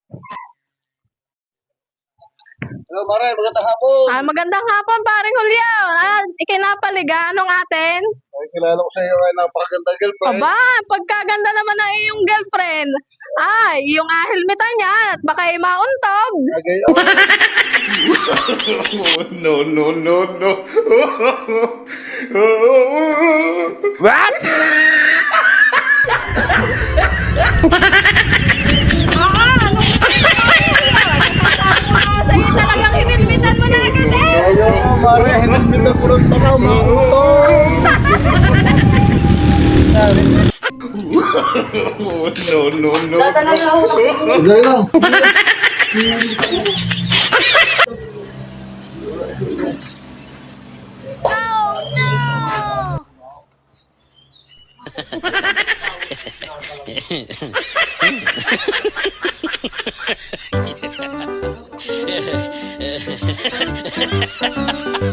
Hello, Mare. Magandang hapon. Magandang hapon, paring Julio. Ikinapaliga, anong atin? Ay, kilala ko sa iyo ay napakagandang girlfriend. Aba, pagkaganda naman na iyong girlfriend. Ay, yung ahilmitan niya at baka mauntog. Agay, No, no, no, no. What? Sa'yo talagang hinilmitan mo na agad eh. Oo, Mare. Hinagmit ang kulot pa raw. Mautog. No, no, no. Agay lang. Ha ha ha.